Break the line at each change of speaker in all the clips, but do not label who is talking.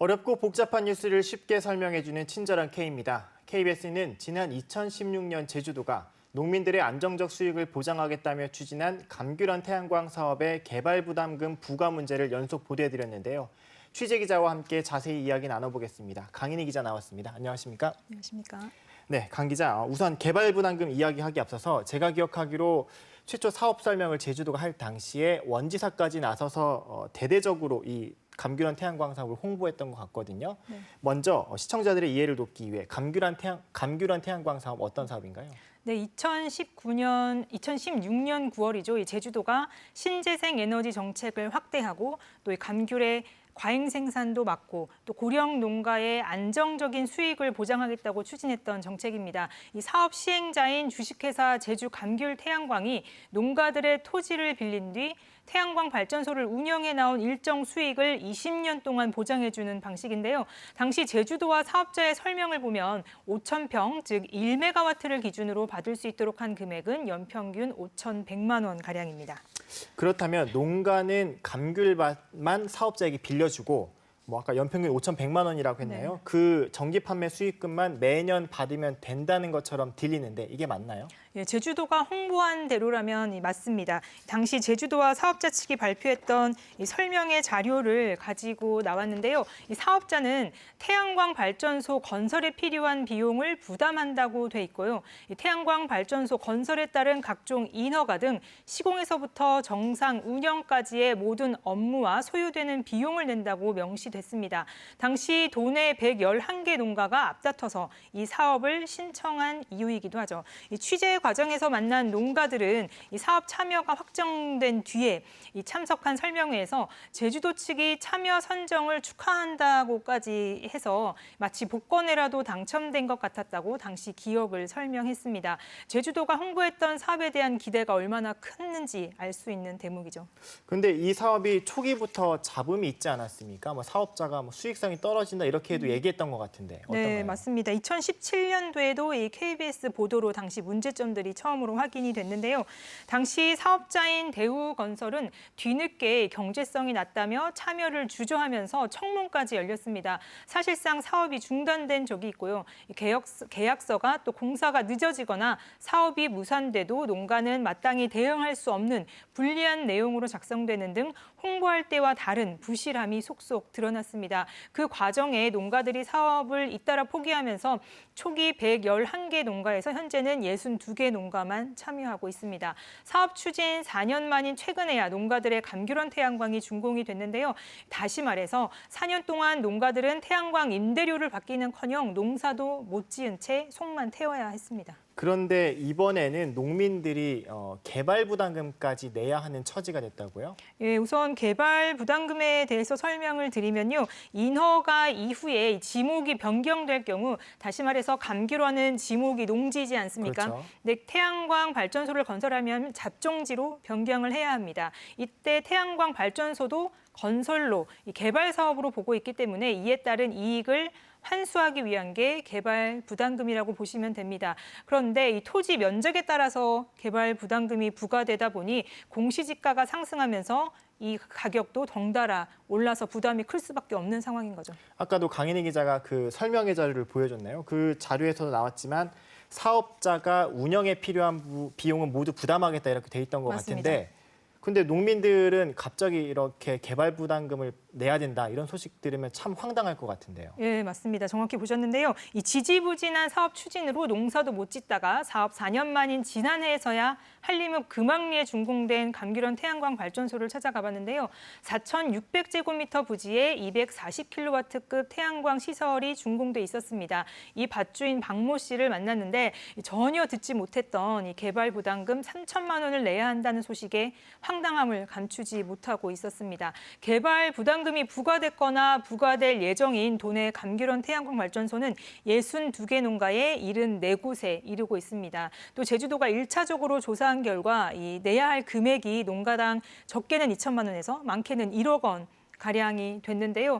어렵고 복잡한 뉴스를 쉽게 설명해주는 친절한 K입니다. KBS는 지난 2016년 제주도가 농민들의 안정적 수익을 보장하겠다며 추진한 감귤원 태양광 사업의 개발 부담금 부과 문제를 연속 보도해드렸는데요. 취재 기자와 함께 자세히 이야기 나눠보겠습니다. 강인희 기자 나왔습니다. 안녕하십니까?
안녕하십니까?
네, 강 기자. 우선 개발 부담금 이야기하기 앞서서 제가 기억하기로 최초 사업 설명을 제주도가 할 당시에 원지사까지 나서서 대대적으로 이 감귤원 태양광 사업을 홍보했던 것 같거든요.
네.
먼저 시청자들의 이해를 돕기 위해 감귤원 태양광 사업 어떤 사업인가요?
네, 2016년 9월이죠. 이 제주도가 신재생 에너지 정책을 확대하고 또 이 감귤의 과잉 생산도 막고 또 고령 농가의 안정적인 수익을 보장하겠다고 추진했던 정책입니다. 이 사업 시행자인 주식회사 제주 감귤 태양광이 농가들의 토지를 빌린 뒤 태양광 발전소를 운영해 나온 일정 수익을 20년 동안 보장해주는 방식인데요. 당시 제주도와 사업자의 설명을 보면 5,000평, 즉 1메가와트를 기준으로 받을 수 있도록 한 금액은 연평균 5,100만 원 가량입니다.
그렇다면 농가는 감귤만 사업자에게 빌려주고 아까 연평균 5,100만 원이라고 했나요?
네.
그 정기 판매 수익금만 매년 받으면 된다는 것처럼 들리는데 이게 맞나요?
예, 제주도가 홍보한 대로라면 맞습니다. 당시 제주도와 사업자 측이 발표했던 이 설명의 자료를 가지고 나왔는데요. 이 사업자는 태양광 발전소 건설에 필요한 비용을 부담한다고 돼 있고요. 이 태양광 발전소 건설에 따른 각종 인허가 등 시공에서부터 정상 운영까지의 모든 업무와 소요되는 비용을 낸다고 명시됐습니다. 당시 도내 111개 농가가 앞다퉈서 이 사업을 신청한 이유이기도 하죠. 이 취재 과정에서 만난 농가들은 이 사업 참여가 확정된 뒤에 이 참석한 설명회에서 제주도 측이 참여 선정을 축하한다고까지 해서 마치 복권에라도 당첨된 것 같았다고 당시 기억을 설명했습니다. 제주도가 홍보했던 사업에 대한 기대가 얼마나 컸는지 알 수 있는 대목이죠.
근데 이 사업이 초기부터 잡음이 있지 않았습니까? 사업자가 수익성이 떨어진다 이렇게도 얘기했던 것 같은데 어떤가요?
네, 맞습니다. 2017년도에도 이 KBS 보도로 당시 문제점들이 처음으로 확인이 됐는데요. 당시 사업자인 대우건설은 뒤늦게 경제성이 낮다며 참여를 주저하면서 청문까지 열렸습니다. 사실상 사업이 중단된 적이 있고요. 계약서가 또 공사가 늦어지거나 사업이 무산돼도 농가는 마땅히 대응할 수 없는 불리한 내용으로 작성되는 등 홍보할 때와 다른 부실함이 속속 드러났습니다. 그 과정에 농가들이 사업을 잇따라 포기하면서 초기 111개 농가에서 현재는 62개 농가만 참여하고 있습니다. 사업 추진 4년 만인 최근에야 농가들의 감귤원 태양광이 준공이 됐는데요. 다시 말해서 4년 동안 농가들은 태양광 임대료를 받기는커녕 농사도 못 지은 채 속만 태워야 했습니다.
그런데 이번에는 농민들이 개발 부담금까지 내야 하는 처지가 됐다고요?
예, 우선 개발 부담금에 대해서 설명을 드리면요. 인허가 이후에 지목이 변경될 경우 다시 말해서 감귤원은 지목이 농지지 않습니까?
그렇죠.
네, 태양광 발전소를 건설하면 잡종지로 변경을 해야 합니다. 이때 태양광 발전소도 건설로 개발 사업으로 보고 있기 때문에 이에 따른 이익을 환수하기 위한 게 개발 부담금이라고 보시면 됩니다. 그런데 이 토지 면적에 따라서 개발 부담금이 부과되다 보니 공시지가가 상승하면서 이 가격도 덩달아 올라서 부담이 클 수밖에 없는 상황인 거죠.
아까도 강인희 기자가 그 설명의 자료를 보여줬나요? 그 자료에서도 나왔지만 사업자가 운영에 필요한 비용은 모두 부담하겠다 이렇게 돼 있던 것
맞습니다.
같은데 근데 농민들은 갑자기 이렇게 개발 부담금을 내야 된다 이런 소식 들으면 참 황당할 것 같은데요.
예, 맞습니다. 정확히 보셨는데요. 이 지지부진한 사업 추진으로 농사도 못 짓다가 사업 4년 만인 지난해에서야 한림읍 금왕리에 준공된 감귤원 태양광 발전소를 찾아가 봤는데요. 4,600제곱미터 부지에 240kW급 태양광 시설이 준공돼 있었습니다. 이 밭주인 박모 씨를 만났는데 전혀 듣지 못했던 이 개발 부담금 3천만 원을 내야 한다는 소식에 황당함을 감추지 못하고 있었습니다. 개발 부담금이 부과됐거나 부과될 예정인 도내 감귤원 태양광 발전소는 62개 농가에 74곳에 이르고 있습니다. 또 제주도가 1차적으로 조사한 결과 이 내야 할 금액이 농가당 적게는 2천만 원에서 많게는 1억 원 가량이 됐는데요.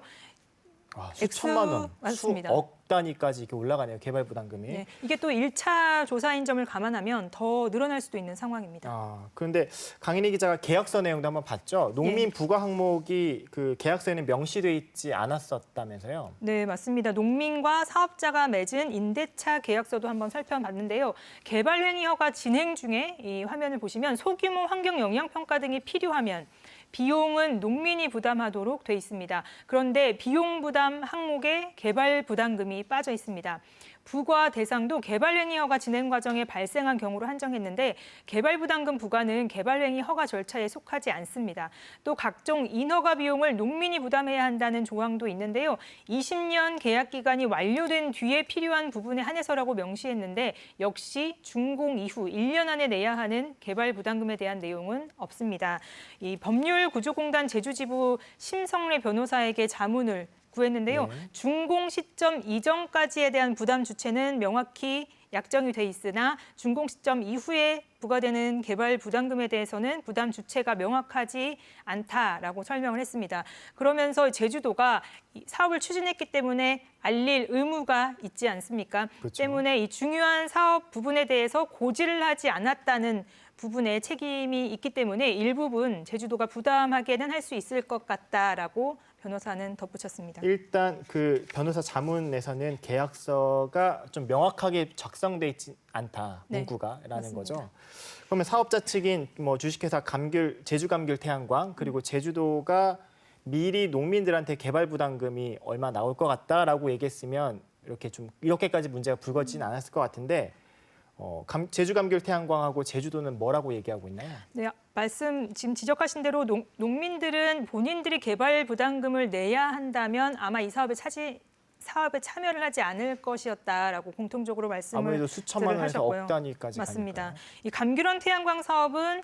수천만 원,
맞습니다.
수억 단위까지 이렇게 올라가네요. 개발 부담금이.
네, 이게 또 1차 조사인 점을 감안하면 더 늘어날 수도 있는 상황입니다.
그런데 강인희 기자가 계약서 내용도 한번 봤죠. 농민 부과 항목이 그 계약서에는 명시돼 있지 않았었다면서요.
네, 맞습니다. 농민과 사업자가 맺은 임대차 계약서도 한번 살펴봤는데요. 개발행위 허가 진행 중에 이 화면을 보시면 소규모 환경 영향 평가 등이 필요하면 비용은 농민이 부담하도록 돼 있습니다. 그런데 비용 부담 항목에 개발 부담금이 빠져 있습니다. 부과 대상도 개발행위 허가 진행 과정에 발생한 경우로 한정했는데 개발 부담금 부과는 개발행위 허가 절차에 속하지 않습니다. 또 각종 인허가 비용을 농민이 부담해야 한다는 조항도 있는데요. 20년 계약 기간이 완료된 뒤에 필요한 부분에 한해서라고 명시했는데 역시 준공 이후 1년 안에 내야 하는 개발 부담금에 대한 내용은 없습니다. 이 법률구조공단 제주지부 심성래 변호사에게 자문을 구했는데요. 준공 시점 이전까지에 대한 부담 주체는 명확히 약정이 돼 있으나 준공 시점 이후에 부과되는 개발 부담금에 대해서는 부담 주체가 명확하지 않다라고 설명을 했습니다. 그러면서 제주도가 사업을 추진했기 때문에 알릴 의무가 있지 않습니까?
그렇죠.
때문에 이 중요한 사업 부분에 대해서 고지를 하지 않았다는 부분에 책임이 있기 때문에 일부분 제주도가 부담하게는 할 수 있을 것 같다라고 변호사는 덧붙였습니다.
일단 그 변호사 자문에서는 계약서가 좀 명확하게 작성돼 있지 않다, 문구가라는
맞습니다.
거죠. 그러면 사업자 측인 뭐 주식회사 제주감귤 태양광 그리고 제주도가 미리 농민들한테 개발 부담금이 얼마 나올 것 같다라고 얘기했으면 이렇게까지 문제가 불거지진 않았을 것 같은데 제주감귤 태양광하고 제주도는 뭐라고 얘기하고 있나요?
네, 말씀 지금 지적하신 대로 농민들은 본인들이 개발 부담금을 내야 한다면 아마 이 사업에 참여를 하지 않을 것이었다라고 공통적으로 말씀을
아무래도 수천만 원에서
하셨고요.
억 단위까지
맞습니다.
가니까요.
이 감귤원 태양광 사업은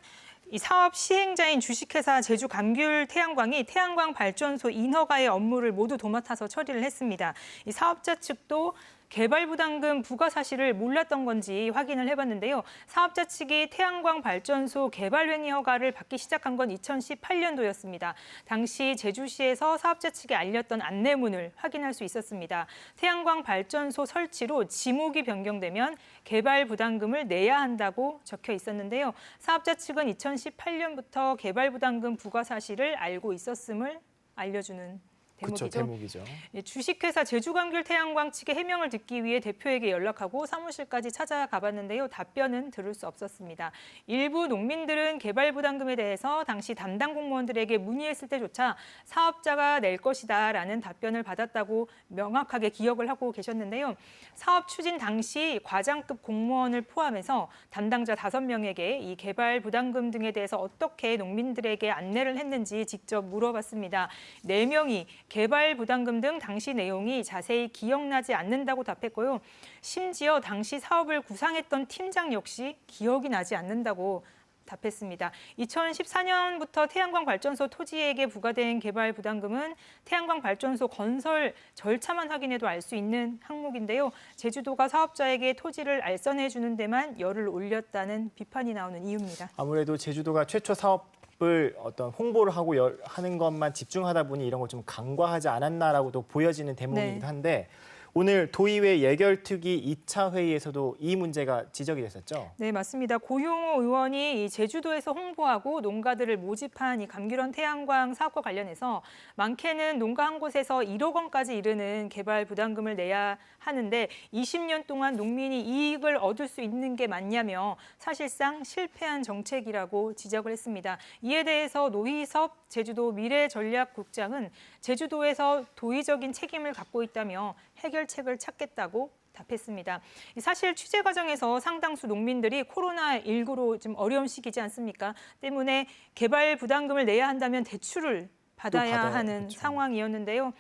이 사업 시행자인 주식회사 제주 감귤 태양광이 태양광 발전소 인허가의 업무를 모두 도맡아서 처리를 했습니다. 이 사업자 측도 개발 부담금 부과 사실을 몰랐던 건지 확인을 해봤는데요. 사업자 측이 태양광 발전소 개발 행위 허가를 받기 시작한 건 2018년도였습니다. 당시 제주시에서 사업자 측에 알렸던 안내문을 확인할 수 있었습니다. 태양광 발전소 설치로 지목이 변경되면 개발 부담금을 내야 한다고 적혀 있었는데요. 사업자 측은 2018년부터 개발 부담금 부과 사실을 알고 있었음을 알려주는
그렇죠,
대목이죠.
대목이죠.
주식회사 제주감귤 태양광 측의 해명을 듣기 위해 대표에게 연락하고 사무실까지 찾아가 봤는데요. 답변은 들을 수 없었습니다. 일부 농민들은 개발 부담금에 대해서 당시 담당 공무원들에게 문의했을 때조차 사업자가 낼 것이다라는 답변을 받았다고 명확하게 기억을 하고 계셨는데요. 사업 추진 당시 과장급 공무원을 포함해서 담당자 5명에게 이 개발 부담금 등에 대해서 어떻게 농민들에게 안내를 했는지 직접 물어봤습니다. 4명이 개발 부담금 등 당시 내용이 자세히 기억나지 않는다고 답했고요. 심지어 당시 사업을 구상했던 팀장 역시 기억이 나지 않는다고 답했습니다. 2014년부터 태양광 발전소 토지에게 부과된 개발 부담금은 태양광 발전소 건설 절차만 확인해도 알 수 있는 항목인데요. 제주도가 사업자에게 토지를 알선해 주는 데만 열을 올렸다는 비판이 나오는 이유입니다.
아무래도 제주도가 최초 사업을 어떤 홍보를 하고 하는 것만 집중하다 보니 이런 걸 좀 간과하지 않았나라고도 보여지는 대목이기도 한데 오늘 도의회 예결특위 2차 회의에서도 이 문제가 지적이 됐었죠?
네, 맞습니다. 고용호 의원이 이 제주도에서 홍보하고 농가들을 모집한 이 감귤원 태양광 사업과 관련해서 많게는 농가 한 곳에서 1억 원까지 이르는 개발 부담금을 내야 하는데 20년 동안 농민이 이익을 얻을 수 있는 게 맞냐며 사실상 실패한 정책이라고 지적을 했습니다. 이에 대해서 노희섭 제주도 미래전략국장은 제주도에서 도의적인 책임을 갖고 있다며 해결책을 찾겠다고 답했습니다. 사실 취재 과정에서 상당수 농민들이 코로나19로 좀 어려운 시기지 않습니까? 때문에 개발 부담금을 내야 한다면 대출을 받아야 하는
그렇죠.
상황이었는데요.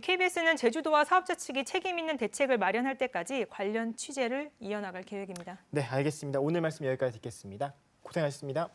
KBS는 제주도와 사업자 측이 책임 있는 대책을 마련할 때까지 관련 취재를 이어나갈 계획입니다.
네, 알겠습니다. 오늘 말씀 여기까지 듣겠습니다. 고생하셨습니다.